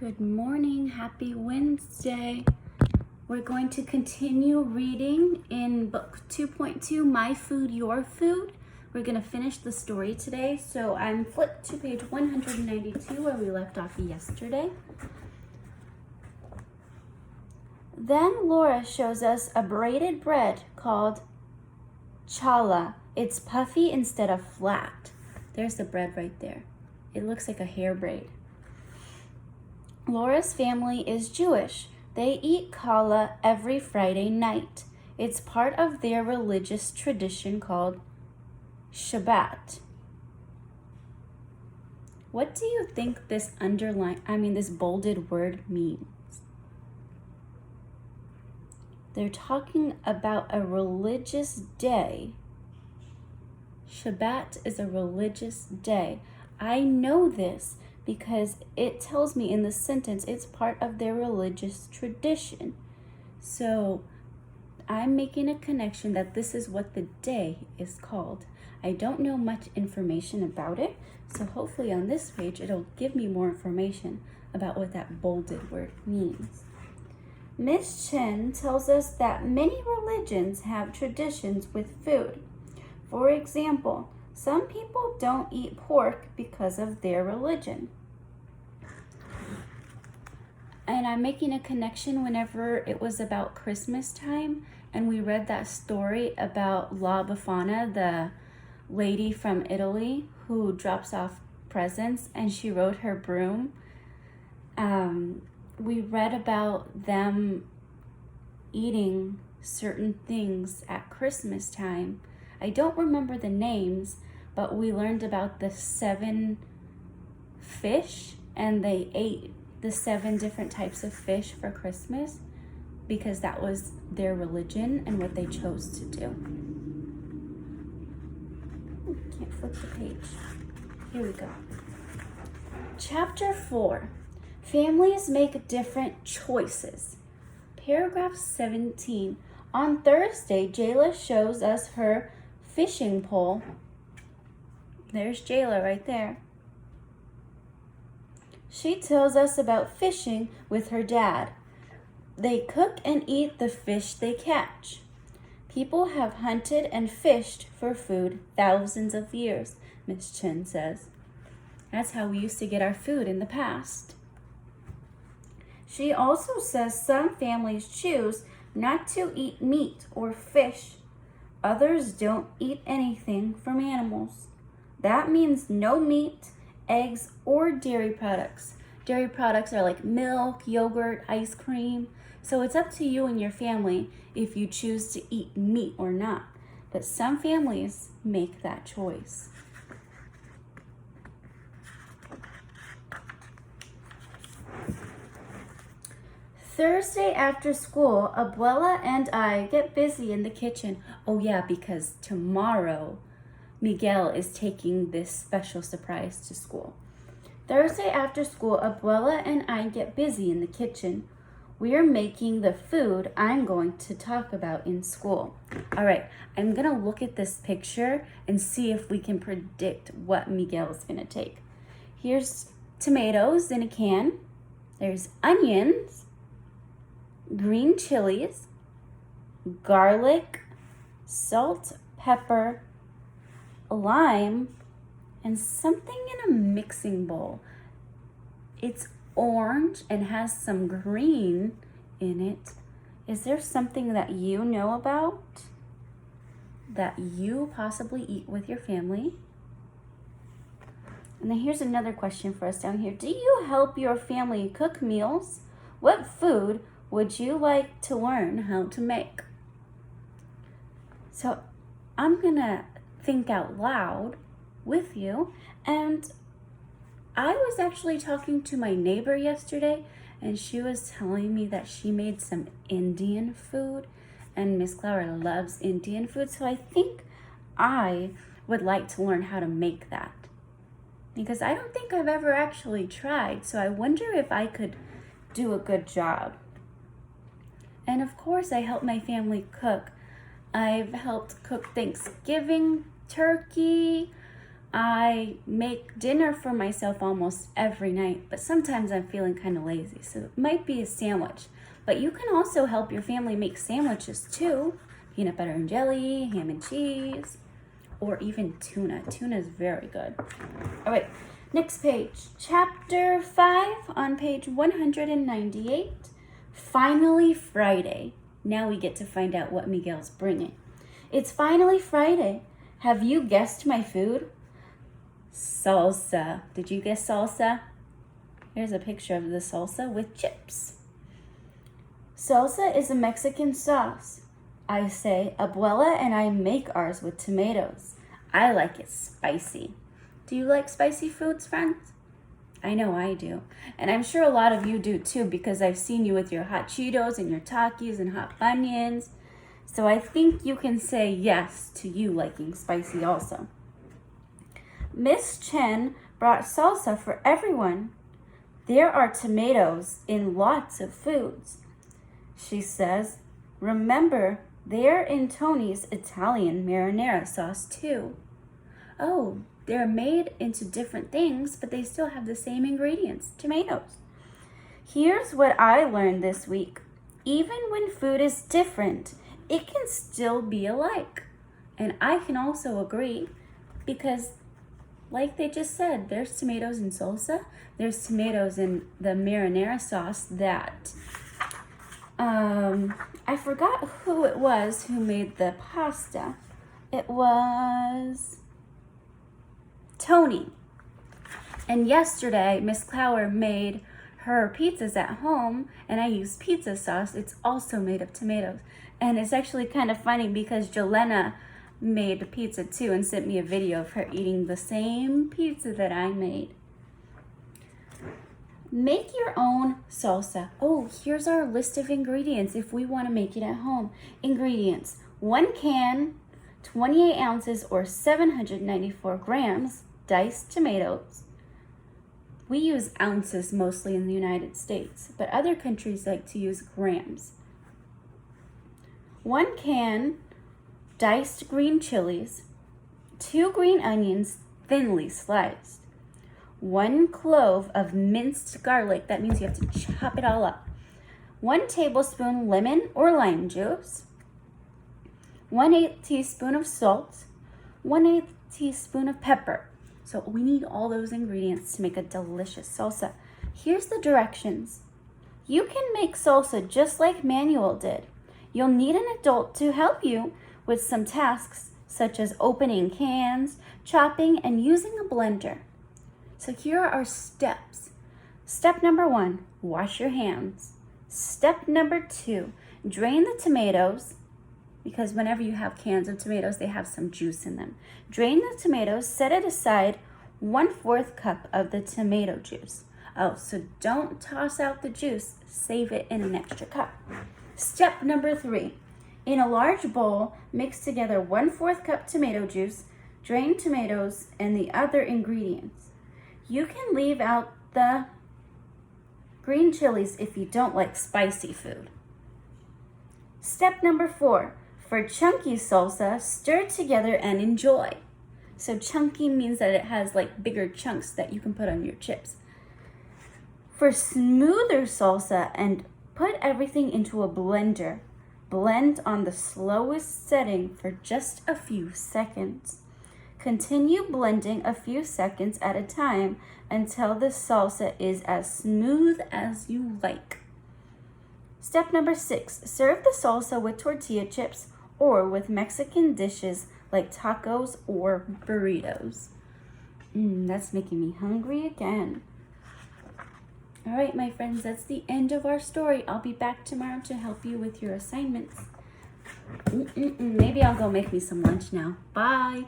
Good morning, happy Wednesday. We're going to continue reading in book 2.2, My Food, Your Food. We're going to finish the story today. So I'm flipped to page 192 where we left off yesterday. Then Laura shows us a braided bread called challah. It's puffy instead of flat. There's the bread right there. It looks like a hair braid. Laura's family is Jewish. They eat challah every Friday night. It's part of their religious tradition called Shabbat. What do you think this this bolded word means? They're talking about a religious day. Shabbat is a religious day. I know this because it tells me in the sentence it's part of their religious tradition. So I'm making a connection that this is what the day is called. I don't know much information about it, so hopefully on this page it'll give me more information about what that bolded word means. Miss Chen tells us that many religions have traditions with food. For example, some people don't eat pork because of their religion. And I'm making a connection whenever it was about Christmas time and we read that story about La Befana, the lady from Italy who drops off presents and she rode her broom. We read about them eating certain things at Christmas time. I don't remember the names, but we learned about the 7 fish and they ate the 7 different types of fish for Christmas because that was their religion and what they chose to do. Can't flip the page. Here we go. Chapter 4. Families make different choices. Paragraph 17. On Thursday, Jayla shows us her fishing pole. There's Jayla right there. She tells us about fishing with her dad. They cook and eat the fish they catch. People have hunted and fished for food thousands of years, Miss Chen says. That's how we used to get our food in the past. She also says some families choose not to eat meat or fish. Others don't eat anything from animals. That means no meat, eggs, or dairy products. Dairy products are like milk, yogurt, ice cream. So it's up to you and your family if you choose to eat meat or not. But some families make that choice. Thursday after school, Abuela and I get busy in the kitchen. Oh yeah, because tomorrow Miguel is taking this special surprise to school. Thursday after school, Abuela and I get busy in the kitchen. We are making the food I'm going to talk about in school. All right, I'm gonna look at this picture and see if we can predict what Miguel is gonna take. Here's tomatoes in a can. There's onions, green chilies, garlic, salt, pepper, lime, and something in a mixing bowl. It's orange and has some green in it. Is there something that you know about that you possibly eat with your family? And then here's another question for us down here. Do you help your family cook meals? What food would you like to learn how to make? So I'm gonna think out loud with you, and I was actually talking to my neighbor yesterday and she was telling me that she made some Indian food and Miss Clara loves Indian food, so I think I would like to learn how to make that because I don't think I've ever actually tried, so I wonder if I could do a good job. And of course I help my family cook. I've helped cook Thanksgiving turkey. I make dinner for myself almost every night, but sometimes I'm feeling kind of lazy, so it might be a sandwich. But you can also help your family make sandwiches too. Peanut butter and jelly, ham and cheese, or even tuna. Tuna is very good. All right, next page. Chapter 5 on page 198. Finally Friday. Now we get to find out what Miguel's bringing. It's finally Friday. Have you guessed my food? Salsa. Did you guess salsa? Here's a picture of the salsa with chips. Salsa is a Mexican sauce. I say, Abuela and I make ours with tomatoes. I like it spicy. Do you like spicy foods, friends? I know I do. And I'm sure a lot of you do too, because I've seen you with your hot Cheetos and your Takis and hot Funyuns. So I think you can say yes to you liking spicy also. Miss Chen brought salsa for everyone. There are tomatoes in lots of foods. She says, remember, they're in Tony's Italian marinara sauce too. Oh, they're made into different things, but they still have the same ingredients, tomatoes. Here's what I learned this week. Even when food is different, it can still be alike. And I can also agree, because like they just said, there's tomatoes in salsa, there's tomatoes in the marinara sauce that, I forgot who it was who made the pasta. It was Tony. And yesterday, Miss Clower made her pizzas at home, and I used pizza sauce. It's also made of tomatoes. And it's actually kind of funny because Jolena made pizza too and sent me a video of her eating the same pizza that I made. Make your own salsa. Oh, here's our list of ingredients if we want to make it at home. Ingredients: 1 can, 28 ounces or 794 grams, diced tomatoes. We use ounces mostly in the United States, but other countries like to use grams. 1 can, diced green chilies, 2 green onions thinly sliced, 1 clove of minced garlic, that means you have to chop it all up, 1 tablespoon lemon or lime juice, 1/8 teaspoon of salt, 1/8 teaspoon of pepper. So we need all those ingredients to make a delicious salsa. Here's the directions. You can make salsa just like Manuel did. You'll need an adult to help you with some tasks such as opening cans, chopping, and using a blender. So here are our steps. Step number 1, wash your hands. Step number 2, drain the tomatoes, because whenever you have cans of tomatoes, they have some juice in them. Drain the tomatoes, set it aside, 1/4 cup of the tomato juice. Oh, so don't toss out the juice, save it in an extra cup. Step number 3, in a large bowl, mix together 1/4 cup tomato juice, drained tomatoes, and the other ingredients. You can leave out the green chilies if you don't like spicy food. Step number 4, for chunky salsa, stir together and enjoy. So chunky means that it has like bigger chunks that you can put on your chips. For smoother salsa, and put everything into a blender. Blend on the slowest setting for just a few seconds. Continue blending a few seconds at a time until the salsa is as smooth as you like. Step number 6, serve the salsa with tortilla chips or with Mexican dishes like tacos or burritos. That's making me hungry again. All right, my friends, that's the end of our story. I'll be back tomorrow to help you with your assignments. Maybe I'll go make me some lunch now. Bye.